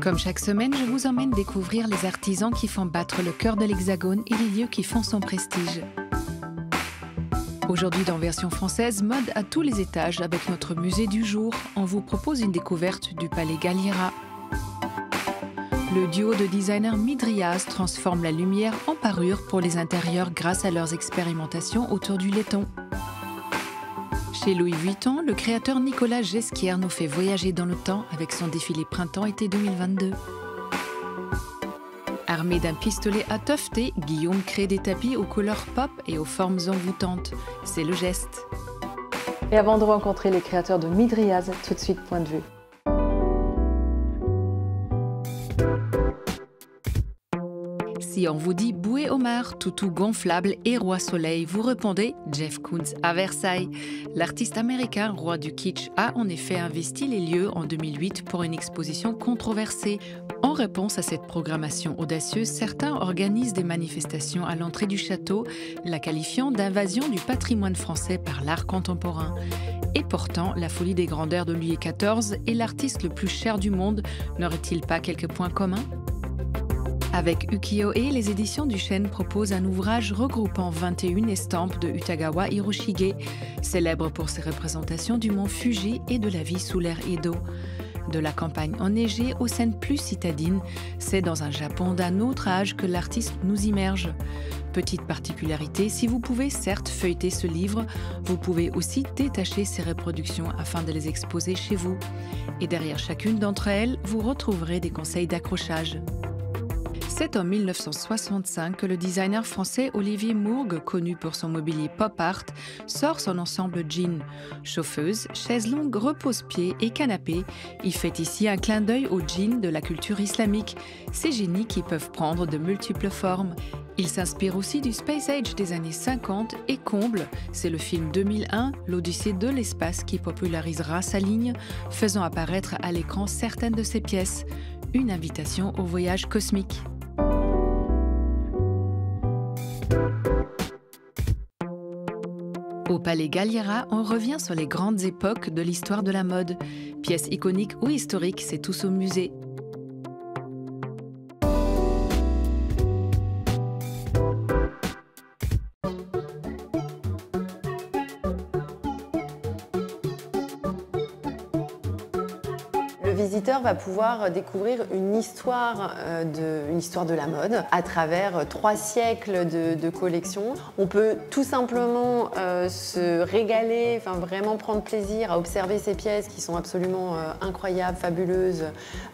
Comme chaque semaine, je vous emmène découvrir les artisans qui font battre le cœur de l'Hexagone et les lieux qui font son prestige. Aujourd'hui, dans version française, mode à tous les étages avec notre musée du jour. On vous propose une découverte du Palais Galliera. Le duo de designers Midriaz transforme la lumière en parure pour les intérieurs grâce à leurs expérimentations autour du laiton. Chez Louis Vuitton, le créateur Nicolas Ghesquière nous fait voyager dans le temps avec son défilé printemps-été 2022. Armé d'un pistolet à tufter, Guillaume crée des tapis aux couleurs pop et aux formes envoûtantes. C'est le geste. Et avant de rencontrer les créateurs de Midriaz, tout de suite, point de vue. Si on vous dit bouée homard, toutou gonflable et roi soleil, vous répondez Jeff Koons à Versailles. L'artiste américain, roi du kitsch, a en effet investi les lieux en 2008 pour une exposition controversée. En réponse à cette programmation audacieuse, certains organisent des manifestations à l'entrée du château, la qualifiant d'invasion du patrimoine français par l'art contemporain. Et pourtant, la folie des grandeurs de Louis XIV et l'artiste le plus cher du monde n'auraient-ils pas quelques points communs ? Avec Ukiyo-e, les éditions du Chêne proposent un ouvrage regroupant 21 estampes de Utagawa Hiroshige, célèbre pour ses représentations du mont Fuji et de la vie sous l'ère Edo. De la campagne enneigée aux scènes plus citadines, c'est dans un Japon d'un autre âge que l'artiste nous immerge. Petite particularité, si vous pouvez certes feuilleter ce livre, vous pouvez aussi détacher ces reproductions afin de les exposer chez vous. Et derrière chacune d'entre elles, vous retrouverez des conseils d'accrochage. C'est en 1965 que le designer français Olivier Mourgue, connu pour son mobilier pop art, sort son ensemble jean. Chauffeuse, chaise longue, repose-pied et canapé, il fait ici un clin d'œil aux jeans de la culture islamique, ces génies qui peuvent prendre de multiples formes. Il s'inspire aussi du Space Age des années 50 et comble, c'est le film 2001, l'Odyssée de l'espace qui popularisera sa ligne, faisant apparaître à l'écran certaines de ses pièces. Une invitation au voyage cosmique. Au Palais Galliera, on revient sur les grandes époques de l'histoire de la mode. Pièces iconiques ou historiques, c'est tous au musée. Le visiteur va pouvoir découvrir une histoire de la mode à travers 3 siècles de collections. On peut tout simplement se régaler, enfin vraiment prendre plaisir à observer ces pièces qui sont absolument incroyables, fabuleuses,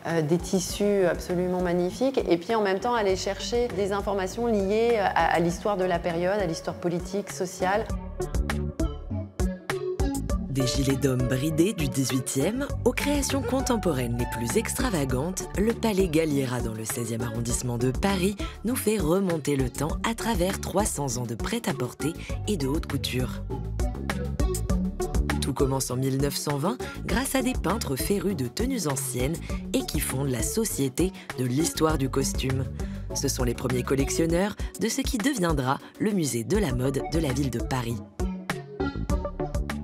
des tissus absolument magnifiques, et puis en même temps aller chercher des informations liées à l'histoire de la période, à l'histoire politique, sociale. Des gilets d'hommes bridés du XVIIIe aux créations contemporaines les plus extravagantes, le Palais Galliera dans le 16e arrondissement de Paris nous fait remonter le temps à travers 300 ans de prêt-à-porter et de haute couture. Tout commence en 1920 grâce à des peintres férus de tenues anciennes et qui fondent la Société de l'histoire du costume. Ce sont les premiers collectionneurs de ce qui deviendra le musée de la mode de la ville de Paris.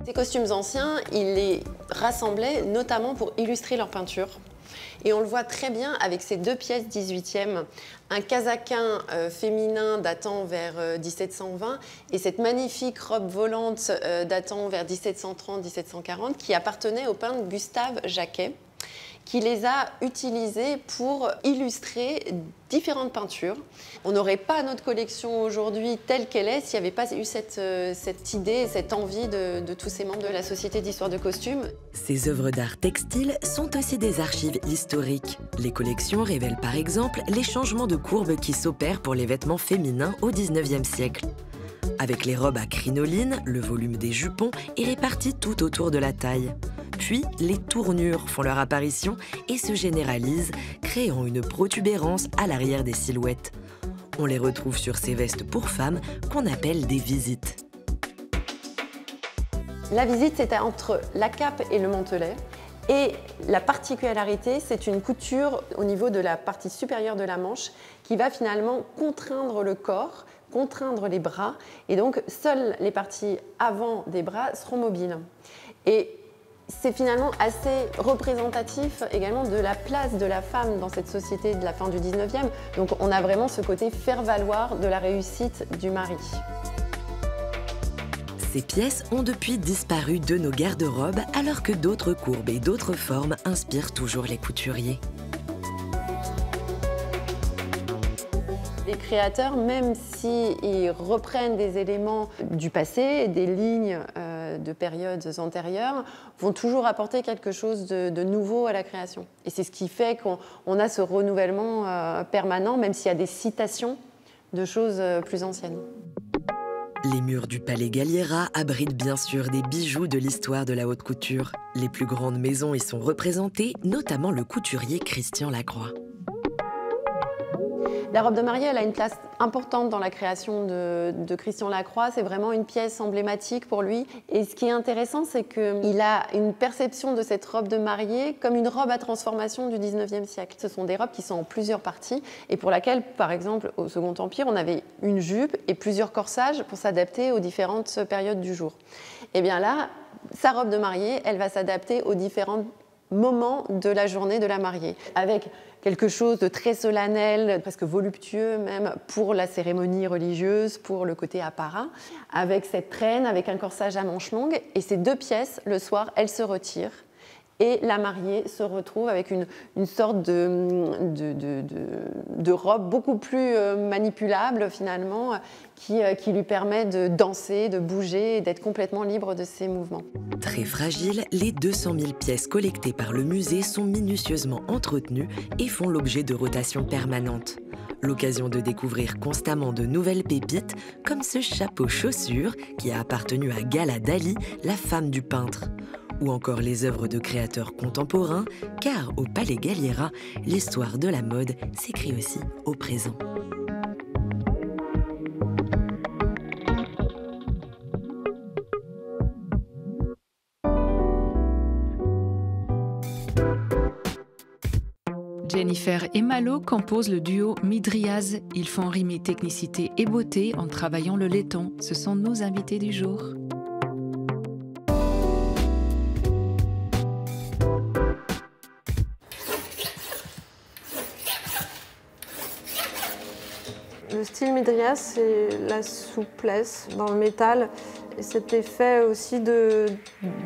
Ces costumes anciens, ils les rassemblaient notamment pour illustrer leurs peintures. Et on le voit très bien avec ces 2 pièces 18e, un casaquin féminin datant vers 1720 et cette magnifique robe volante datant vers 1730-1740 qui appartenait au peintre Gustave Jacquet, qui les a utilisés pour illustrer différentes peintures. On n'aurait pas notre collection aujourd'hui telle qu'elle est s'il n'y avait pas eu cette idée, cette envie de tous ces membres de la Société d'histoire de costumes. Ces œuvres d'art textile sont aussi des archives historiques. Les collections révèlent par exemple les changements de courbe qui s'opèrent pour les vêtements féminins au XIXe siècle. Avec les robes à crinoline, le volume des jupons est réparti tout autour de la taille. Puis, les tournures font leur apparition et se généralisent, créant une protubérance à l'arrière des silhouettes. On les retrouve sur ces vestes pour femmes qu'on appelle des visites. La visite, c'est entre la cape et le mantelet. Et la particularité, c'est une couture au niveau de la partie supérieure de la manche qui va finalement contraindre le corps, contraindre les bras. Et donc, seules les parties avant des bras seront mobiles. Et C'est finalement assez représentatif également de la place de la femme dans cette société de la fin du 19e. Donc on a vraiment ce côté faire valoir de la réussite du mari. Ces pièces ont depuis disparu de nos garde-robes alors que d'autres courbes et d'autres formes inspirent toujours les couturiers. Les créateurs, même s'ils reprennent des éléments du passé, des lignes de périodes antérieures, vont toujours apporter quelque chose de nouveau à la création. Et c'est ce qui fait qu'on a ce renouvellement permanent, même s'il y a des citations de choses plus anciennes. Les murs du Palais Galliera abritent bien sûr des bijoux de l'histoire de la haute couture. Les plus grandes maisons y sont représentées, notamment le couturier Christian Lacroix. La robe de mariée, elle a une place importante dans la création de Christian Lacroix. C'est vraiment une pièce emblématique pour lui. Et ce qui est intéressant, c'est qu'il a une perception de cette robe de mariée comme une robe à transformation du 19e siècle. Ce sont des robes qui sont en plusieurs parties et pour laquelle, par exemple, au Second Empire, on avait une jupe et plusieurs corsages pour s'adapter aux différentes périodes du jour. Et bien là, sa robe de mariée, elle va s'adapter aux différents moments de la journée de la mariée, avec quelque chose de très solennel, presque voluptueux même, pour la cérémonie religieuse, pour le côté apparat, avec cette traîne, avec un corsage à manches longues. Et ces deux pièces, le soir, elles se retirent. Et la mariée se retrouve avec une sorte de robe beaucoup plus manipulable, finalement, qui lui permet de danser, de bouger et d'être complètement libre de ses mouvements. Très fragiles, les 200 000 pièces collectées par le musée sont minutieusement entretenues et font l'objet de rotations permanentes. L'occasion de découvrir constamment de nouvelles pépites, comme ce chapeau-chaussure qui a appartenu à Gala Dali, la femme du peintre. Ou encore les œuvres de créateurs contemporains, car au Palais Galliera, l'histoire de la mode s'écrit aussi au présent. Jennifer et Malo composent le duo Midriaz. Ils font rimer technicité et beauté en travaillant le laiton. Ce sont nos invités du jour. Le style Midriaz, c'est la souplesse dans le métal et cet effet aussi de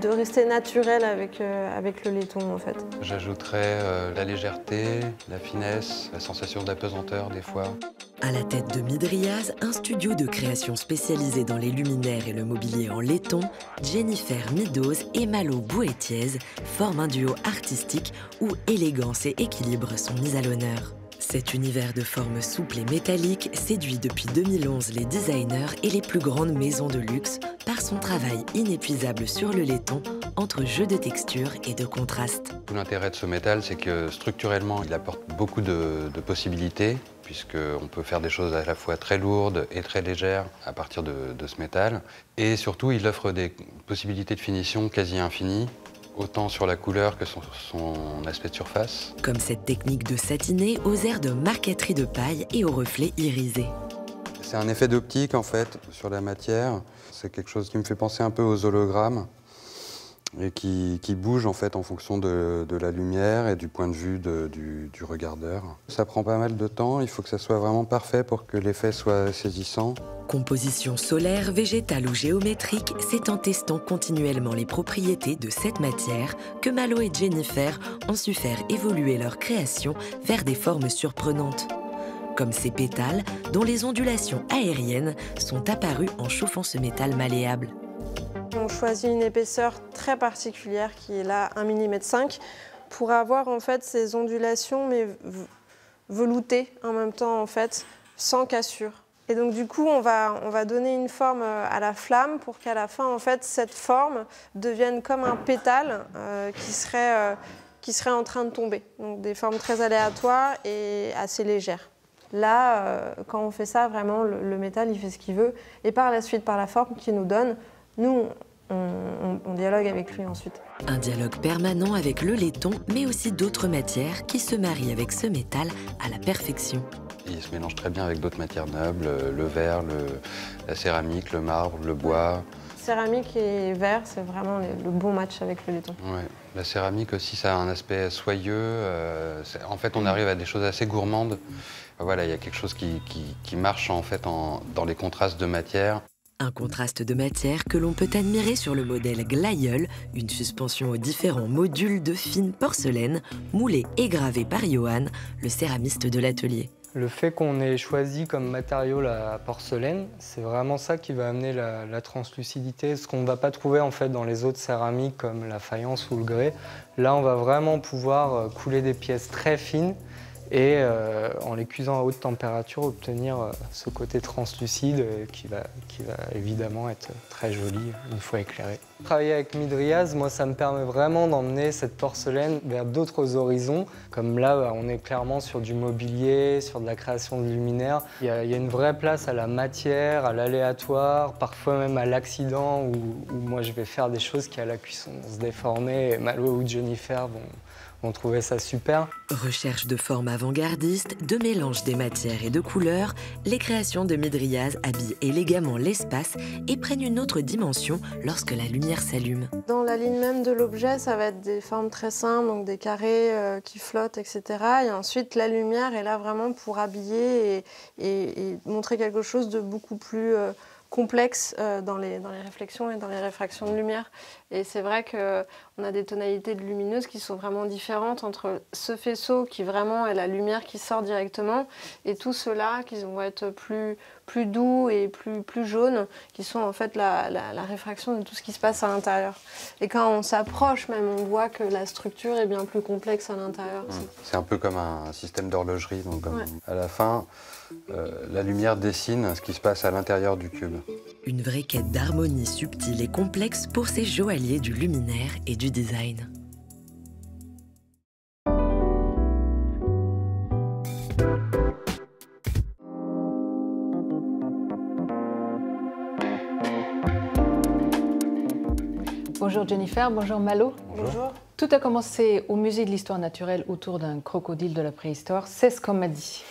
rester naturel avec le laiton en fait. J'ajouterais la légèreté, la finesse, la sensation d'apesanteur des fois. À la tête de Midriaz, un studio de création spécialisé dans les luminaires et le mobilier en laiton, Jennifer Meadows et Malo Boetiez forment un duo artistique où élégance et équilibre sont mis à l'honneur. Cet univers de formes souples et métalliques séduit depuis 2011 les designers et les plus grandes maisons de luxe par son travail inépuisable sur le laiton entre jeu de texture et de contraste. L'intérêt de ce métal, c'est que structurellement, il apporte beaucoup de possibilités, puisqu'on peut faire des choses à la fois très lourdes et très légères à partir de ce métal. Et surtout, il offre des possibilités de finition quasi infinies, autant sur la couleur que son aspect de surface. Comme cette technique de satiner aux airs de marqueterie de paille et aux reflets irisés. C'est un effet d'optique en fait sur la matière. C'est quelque chose qui me fait penser un peu aux hologrammes et qui bouge en fait en fonction de la lumière et du point de vue du regardeur. Ça prend pas mal de temps, il faut que ça soit vraiment parfait pour que l'effet soit saisissant. Composition solaire, végétale ou géométrique, c'est en testant continuellement les propriétés de cette matière que Malo et Jennifer ont su faire évoluer leur création vers des formes surprenantes. Comme ces pétales dont les ondulations aériennes sont apparues en chauffant ce métal malléable. On choisit une épaisseur très particulière qui est là 1,5 mm pour avoir en fait ces ondulations mais veloutées en même temps en fait, sans cassure. Et donc du coup on va donner une forme à la flamme pour qu'à la fin en fait cette forme devienne comme un pétale qui serait en train de tomber. Donc des formes très aléatoires et assez légères. Là, quand on fait ça, vraiment le métal il fait ce qu'il veut et par la suite par la forme qu'il nous donne, nous, on dialogue avec lui ensuite. Un dialogue permanent avec le laiton, mais aussi d'autres matières qui se marient avec ce métal à la perfection. Il se mélange très bien avec d'autres matières nobles, le verre, la céramique, le marbre, le bois. céramique et verre, c'est vraiment le bon match avec le laiton. Ouais. La céramique aussi, ça a un aspect soyeux. En fait, on arrive à des choses assez gourmandes. Voilà, il y a quelque chose qui marche en fait dans les contrastes de matière. Un contraste de matière que l'on peut admirer sur le modèle Glaïeul, une suspension aux différents modules de fine porcelaine, moulée et gravée par Johan, le céramiste de l'atelier. Le fait qu'on ait choisi comme matériau la porcelaine, c'est vraiment ça qui va amener la translucidité, ce qu'on ne va pas trouver en fait dans les autres céramiques comme la faïence ou le grès. Là, on va vraiment pouvoir couler des pièces très fines et en les cuisant à haute température, obtenir ce côté translucide qui va évidemment être très joli une fois éclairé. Travailler avec Midriaz, moi, ça me permet vraiment d'emmener cette porcelaine vers d'autres horizons. Comme là, on est clairement sur du mobilier, sur de la création de luminaires. Il y a une vraie place à la matière, à l'aléatoire, parfois même à l'accident, où moi je vais faire des choses qui à la cuisson vont se déformer. Et Malo ou Jennifer vont trouver ça super. Recherche de formes avant-gardistes, de mélange des matières et de couleurs, les créations de Midriaz habillent élégamment l'espace et prennent une autre dimension lorsque la lumière s'allume. Dans la ligne même de l'objet, ça va être des formes très simples, donc des carrés qui flottent, etc. Et ensuite, la lumière est là vraiment pour habiller et montrer quelque chose de beaucoup plus complexe dans les réflexions et dans les réfractions de lumière. Et c'est vrai qu'on a des tonalités de lumineuses qui sont vraiment différentes entre ce faisceau qui vraiment est la lumière qui sort directement et tout cela qui vont être plus doux et plus jaunes, qui sont en fait la réfraction de tout ce qui se passe à l'intérieur. Et quand on s'approche même, on voit que la structure est bien plus complexe à l'intérieur. C'est un peu comme un système d'horlogerie. Donc Ouais. à la fin, la lumière dessine ce qui se passe à l'intérieur du cube. Une vraie quête d'harmonie subtile et complexe pour ces joailliers du luminaire et du design. Bonjour Jennifer, bonjour Malo. Bonjour. Tout a commencé au musée de l'histoire naturelle autour d'un crocodile de la préhistoire. C'est ce qu'on m'a dit.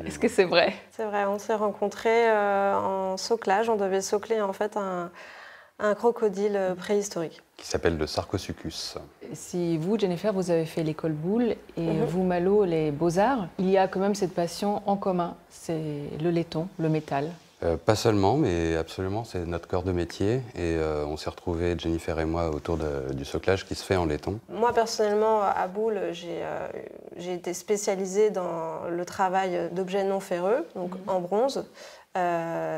Est-ce que c'est vrai? C'est vrai, on s'est rencontrés en soclage. On devait socler en fait un crocodile préhistorique. Qui s'appelle le Sarcosuchus. Si vous, Jennifer, vous avez fait l'école Boulle et vous, Malo, les beaux-arts, il y a quand même cette passion en commun, c'est le laiton, le métal. Pas seulement, mais absolument, c'est notre cœur de métier. Et on s'est retrouvés, Jennifer et moi, autour du soclage qui se fait en laiton. Moi, personnellement, à Boulle, j'ai été spécialisée dans le travail d'objets non ferreux, donc en bronze.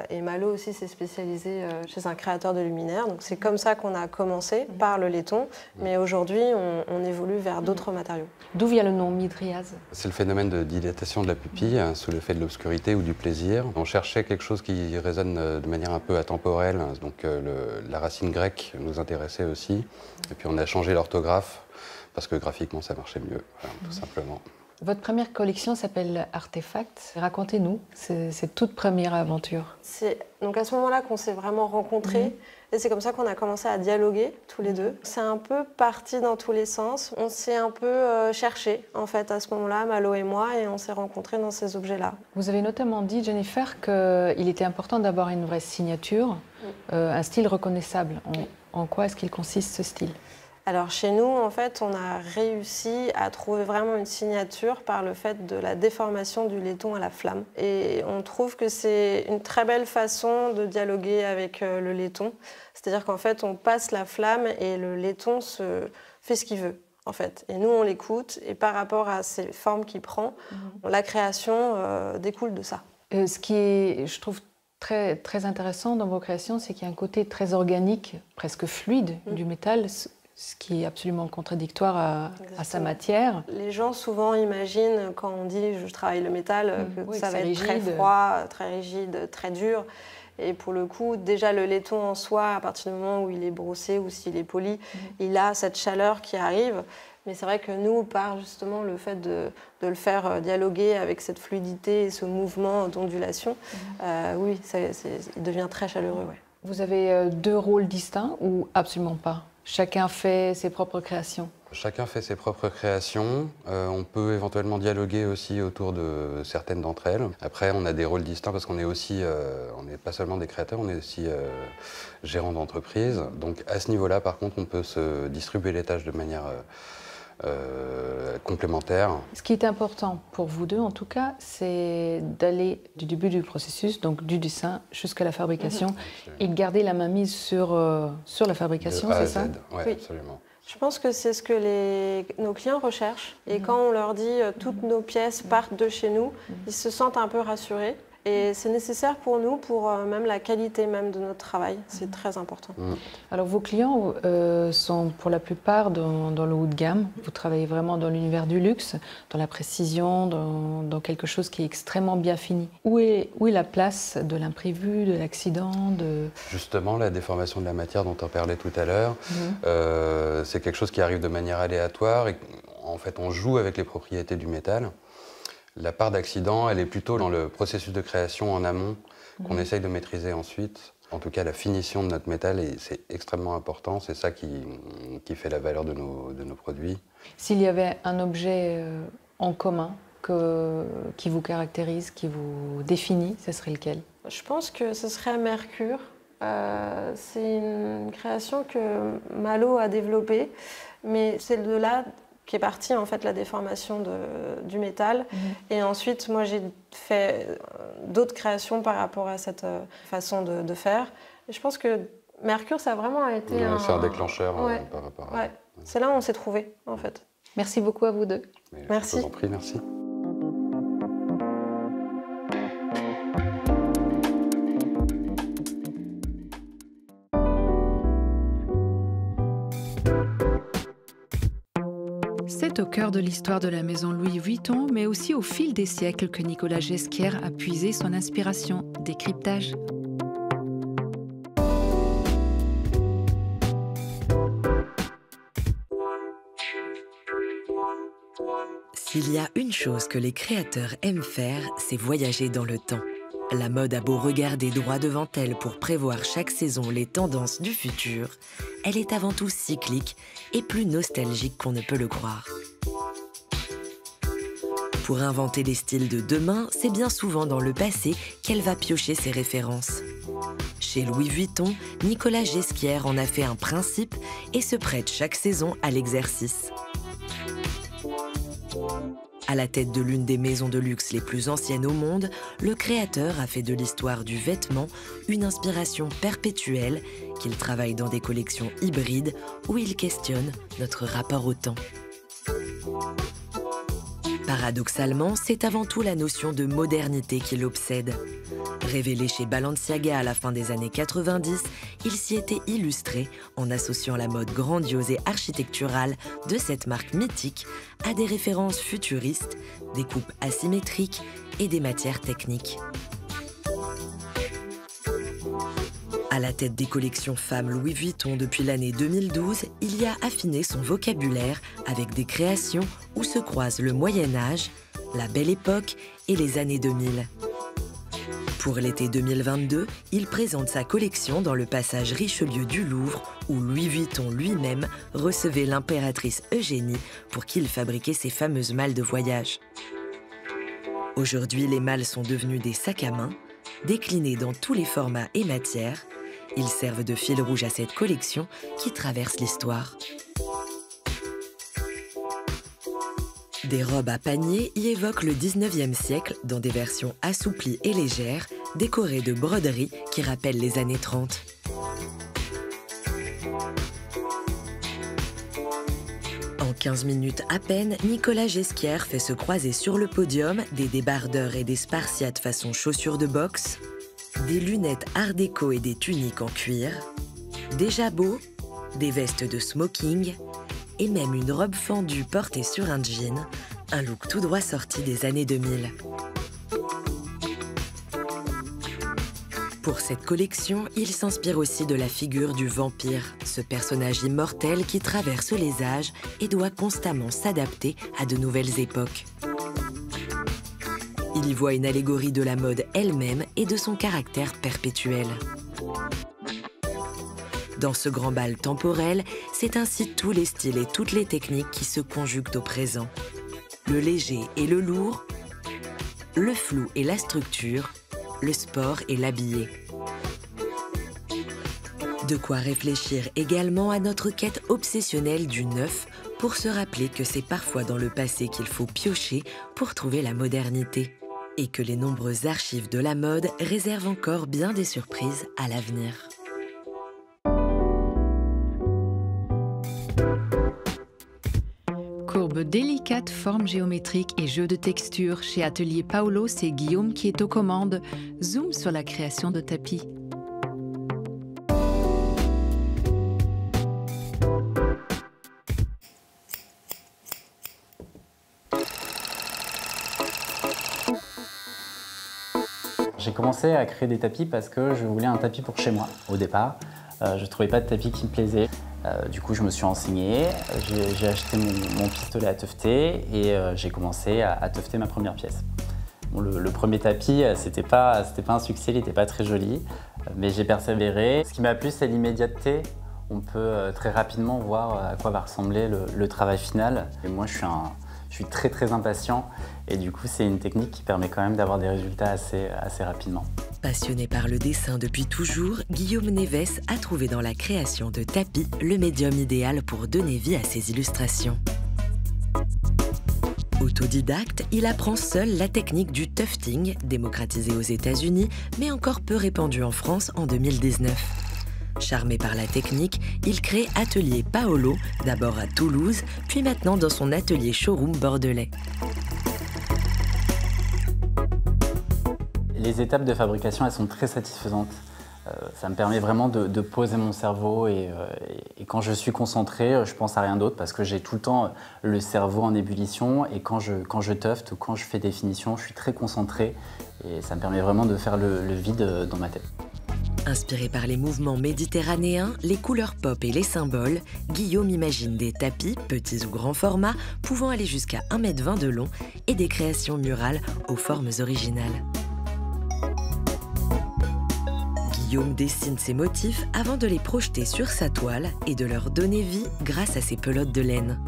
Et Malo aussi s'est spécialisé chez un créateur de luminaires. Donc c'est comme ça qu'on a commencé, par le laiton. Mais aujourd'hui, on évolue vers d'autres matériaux. D'où vient le nom Midriaz? C'est le phénomène de dilatation de la pupille sous l'effet de l'obscurité ou du plaisir. On cherchait quelque chose qui résonne de manière un peu atemporelle. Donc la racine grecque nous intéressait aussi. Et puis on a changé l'orthographe parce que graphiquement ça marchait mieux, voilà, tout simplement. Votre première collection s'appelle Artefact. Racontez-nous cette toute première aventure. C'est donc à ce moment-là qu'on s'est vraiment rencontrés. Et c'est comme ça qu'on a commencé à dialoguer tous les deux. C'est un peu parti dans tous les sens. On s'est un peu cherché en fait à ce moment-là, Malo et moi, et on s'est rencontrés dans ces objets-là. Vous avez notamment dit, Jennifer, qu'il était important d'avoir une vraie signature, un style reconnaissable. En quoi est-ce qu'il consiste ce style? Alors chez nous, en fait, on a réussi à trouver vraiment une signature par le fait de la déformation du laiton à la flamme. Et on trouve que c'est une très belle façon de dialoguer avec le laiton. C'est-à-dire qu'en fait, on passe la flamme et le laiton fait ce qu'il veut, en fait. Et nous, on l'écoute. Et par rapport à ces formes qu'il prend, la création découle de ça. Ce qui est, je trouve, très, très intéressant dans vos créations, c'est qu'il y a un côté très organique, presque fluide du métal, ce qui est absolument contradictoire à sa matière. Les gens souvent imaginent, quand on dit « je travaille le métal », que ça va être rigide, très froid, très rigide, très dur. Et pour le coup, déjà le laiton en soi, à partir du moment où il est brossé ou s'il est poli, il a cette chaleur qui arrive. Mais c'est vrai que nous, par justement le fait de le faire dialoguer avec cette fluidité et ce mouvement d'ondulation, oui, il devient très chaleureux. Ouais. Vous avez deux rôles distincts ou absolument pas chacun fait ses propres créations? Chacun fait ses propres créations. On peut éventuellement dialoguer aussi autour de certaines d'entre elles. Après, on a des rôles distincts parce qu'on est aussi, on n'est pas seulement des créateurs, on est aussi gérant d'entreprise. Donc à ce niveau-là, par contre, on peut se distribuer les tâches de manière complémentaire. Ce qui est important pour vous deux, en tout cas, c'est d'aller du début du processus, donc du dessin jusqu'à la fabrication, et de garder la mainmise sur la fabrication, c'est ça? Oui, oui, absolument. Je pense que c'est ce que nos clients recherchent. Et quand on leur dit toutes nos pièces partent de chez nous, ils se sentent un peu rassurés. Et c'est nécessaire pour nous, pour même la qualité même de notre travail. C'est très important. Alors vos clients sont pour la plupart dans le haut de gamme. Vous travaillez vraiment dans l'univers du luxe, dans la précision, dans quelque chose qui est extrêmement bien fini. Où est la place de l'imprévu, de l'accident, Justement, la déformation de la matière dont on parlait tout à l'heure, c'est quelque chose qui arrive de manière aléatoire. Et en fait, on joue avec les propriétés du métal. La part d'accident, elle est plutôt dans le processus de création en amont qu'on essaye de maîtriser ensuite. En tout cas, la finition de notre métal, c'est extrêmement important. C'est ça qui fait la valeur de nos produits. S'il y avait un objet en commun qui vous caractérise, qui vous définit, ce serait lequel? Je pense que ce serait Mercure. C'est une création que Malo a développée, mais c'est de là qui est partie en fait la déformation du métal. Et ensuite, moi, j'ai fait d'autres créations par rapport à cette façon de faire. Et je pense que Mercure, ça a vraiment été c'est un déclencheur par rapport à... C'est là où on s'est trouvés, en fait. Merci beaucoup à vous deux. Merci. Je vous en prie, merci. C'est au cœur de l'histoire de la maison Louis Vuitton, mais aussi au fil des siècles que Nicolas Ghesquière a puisé son inspiration. Décryptage. S'il y a une chose que les créateurs aiment faire, c'est voyager dans le temps. La mode a beau regarder droit devant elle pour prévoir chaque saison les tendances du futur, elle est avant tout cyclique et plus nostalgique qu'on ne peut le croire. Pour inventer les styles de demain, c'est bien souvent dans le passé qu'elle va piocher ses références. Chez Louis Vuitton, Nicolas Ghesquière en a fait un principe et se prête chaque saison à l'exercice. À la tête de l'une des maisons de luxe les plus anciennes au monde, le créateur a fait de l'histoire du vêtement une inspiration perpétuelle qu'il travaille dans des collections hybrides où il questionne notre rapport au temps. Paradoxalement, c'est avant tout la notion de modernité qui l'obsède. Révélé chez Balenciaga à la fin des années 90, il s'y était illustré en associant la mode grandiose et architecturale de cette marque mythique à des références futuristes, des coupes asymétriques et des matières techniques. À la tête des collections femmes Louis Vuitton depuis l'année 2012, il y a affiné son vocabulaire avec des créations où se croisent le Moyen-Âge, la Belle Époque et les années 2000. Pour l'été 2022, il présente sa collection dans le passage Richelieu du Louvre où Louis Vuitton lui-même recevait l'impératrice Eugénie pour qu'il fabriquait ses fameuses malles de voyage. Aujourd'hui, les malles sont devenus des sacs à main, déclinés dans tous les formats et matières. Ils servent de fil rouge à cette collection qui traverse l'histoire. Des robes à panier y évoquent le 19e siècle dans des versions assouplies et légères, décorées de broderies qui rappellent les années 30. En 15 minutes à peine, Nicolas Ghesquière fait se croiser sur le podium des débardeurs et des spartiates façon chaussures de boxe, des lunettes art déco et des tuniques en cuir, des jabots, des vestes de smoking et même une robe fendue portée sur un jean, un look tout droit sorti des années 2000. Pour cette collection, il s'inspire aussi de la figure du vampire, ce personnage immortel qui traverse les âges et doit constamment s'adapter à de nouvelles époques. Il y voit une allégorie de la mode elle-même et de son caractère perpétuel. Dans ce grand bal temporel, c'est ainsi tous les styles et toutes les techniques qui se conjuguent au présent. Le léger et le lourd, le flou et la structure, le sport et l'habillé. De quoi réfléchir également à notre quête obsessionnelle du neuf pour se rappeler que c'est parfois dans le passé qu'il faut piocher pour trouver la modernité et que les nombreuses archives de la mode réservent encore bien des surprises à l'avenir. Courbes délicates, formes géométriques et jeux de textures. Chez Atelier Paolo, c'est Guillaume qui est aux commandes. Zoom sur la création de tapis. J'ai commencé à créer des tapis parce que je voulais un tapis pour chez moi au départ. Je ne trouvais pas de tapis qui me plaisait. Du coup, je me suis renseigné, j'ai acheté mon pistolet à tufter et j'ai commencé à tufter ma première pièce. Bon, le premier tapis, c'était pas un succès, il n'était pas très joli, mais j'ai persévéré. Ce qui m'a plu, c'est l'immédiateté. On peut très rapidement voir à quoi va ressembler le travail final. Et moi, je suis très impatient et du coup, c'est une technique qui permet quand même d'avoir des résultats assez rapidement. Passionné par le dessin depuis toujours, Guillaume Neves a trouvé dans la création de tapis le médium idéal pour donner vie à ses illustrations. Autodidacte, il apprend seul la technique du tufting, démocratisée aux États-Unis, mais encore peu répandue en France en 2019. Charmé par la technique, il crée Atelier Paolo, d'abord à Toulouse, puis maintenant dans son atelier showroom bordelais. Les étapes de fabrication, elles sont très satisfaisantes. Ça me permet vraiment de poser mon cerveau et quand je suis concentré, je pense à rien d'autre parce que j'ai tout le temps le cerveau en ébullition et quand je tufte ou quand je fais des finitions, je suis très concentré et ça me permet vraiment de faire le vide dans ma tête. Inspiré par les mouvements méditerranéens, les couleurs pop et les symboles, Guillaume imagine des tapis, petits ou grands formats, pouvant aller jusqu'à 1,20 m de long et des créations murales aux formes originales. Guillaume dessine ses motifs avant de les projeter sur sa toile et de leur donner vie grâce à ses pelotes de laine.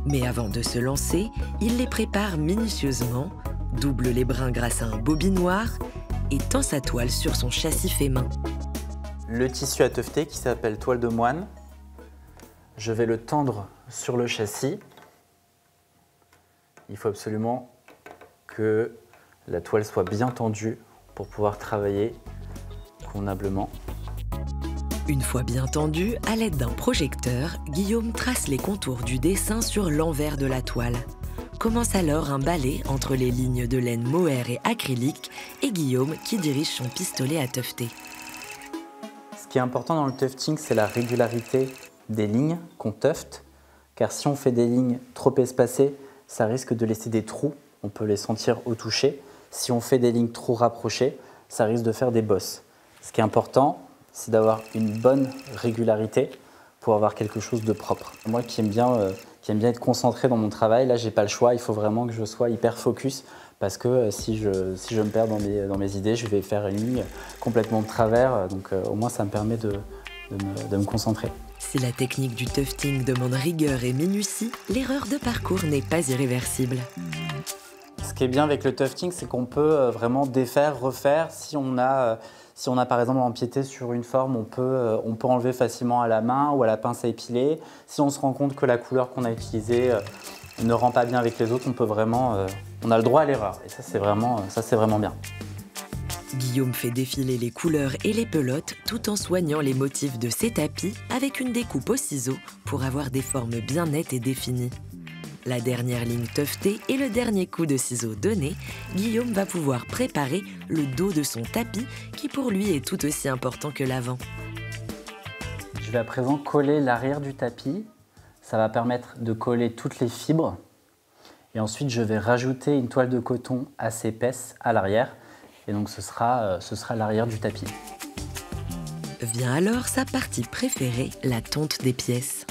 Mais avant de se lancer, il les prépare minutieusement, double les brins grâce à un bobinoir et tend sa toile sur son châssis fait main. Le tissu à tufter qui s'appelle toile de moine, je vais le tendre sur le châssis. Il faut absolument que la toile soit bien tendue pour pouvoir travailler convenablement. Une fois bien tendu, à l'aide d'un projecteur, Guillaume trace les contours du dessin sur l'envers de la toile. Commence alors un balai entre les lignes de laine mohair et acrylique et Guillaume qui dirige son pistolet à tufter. Ce qui est important dans le tufting, c'est la régularité des lignes qu'on tufte, car si on fait des lignes trop espacées, ça risque de laisser des trous, on peut les sentir au toucher. Si on fait des lignes trop rapprochées, ça risque de faire des bosses. Ce qui est important, c'est d'avoir une bonne régularité pour avoir quelque chose de propre. Moi qui aime bien être concentré dans mon travail, là j'ai pas le choix, il faut vraiment que je sois hyper focus parce que si je me perds dans mes idées, je vais faire une ligne complètement de travers, donc au moins ça me permet de me concentrer. Si la technique du tufting demande rigueur et minutie, l'erreur de parcours n'est pas irréversible. Ce qui est bien avec le tufting, c'est qu'on peut vraiment défaire, refaire. Si on a par exemple empiété sur une forme, on peut enlever facilement à la main ou à la pince à épiler. Si on se rend compte que la couleur qu'on a utilisée ne rend pas bien avec les autres, on a le droit à l'erreur. Et ça, c'est vraiment bien. Guillaume fait défiler les couleurs et les pelotes tout en soignant les motifs de ses tapis avec une découpe au ciseau pour avoir des formes bien nettes et définies. La dernière ligne tuftée et le dernier coup de ciseau donné, Guillaume va pouvoir préparer le dos de son tapis qui pour lui est tout aussi important que l'avant. Je vais à présent coller l'arrière du tapis. Ça va permettre de coller toutes les fibres. Et ensuite, je vais rajouter une toile de coton assez épaisse à l'arrière. Et donc, ce sera l'arrière du tapis. Vient alors sa partie préférée, la tonte des pièces.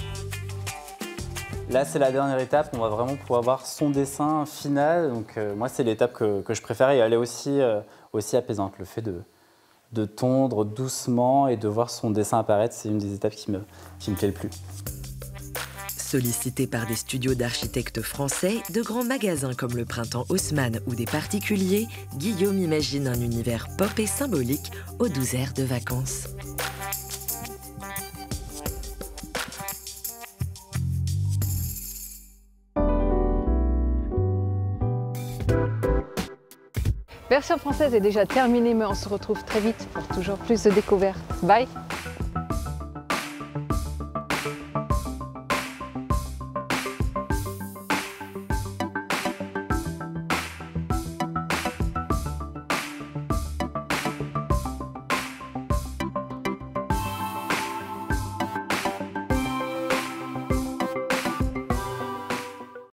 Là, c'est la dernière étape. On va vraiment pouvoir voir son dessin final. Donc, moi, c'est l'étape que je préfère et elle est aussi apaisante. Le fait de tondre doucement et de voir son dessin apparaître. C'est une des étapes qui me plaît le plus. Sollicité par des studios d'architectes français, de grands magasins comme le Printemps Haussmann ou des particuliers, Guillaume imagine un univers pop et symbolique aux 12 aires de vacances. Version française est déjà terminée, mais on se retrouve très vite pour toujours plus de découvertes. Bye!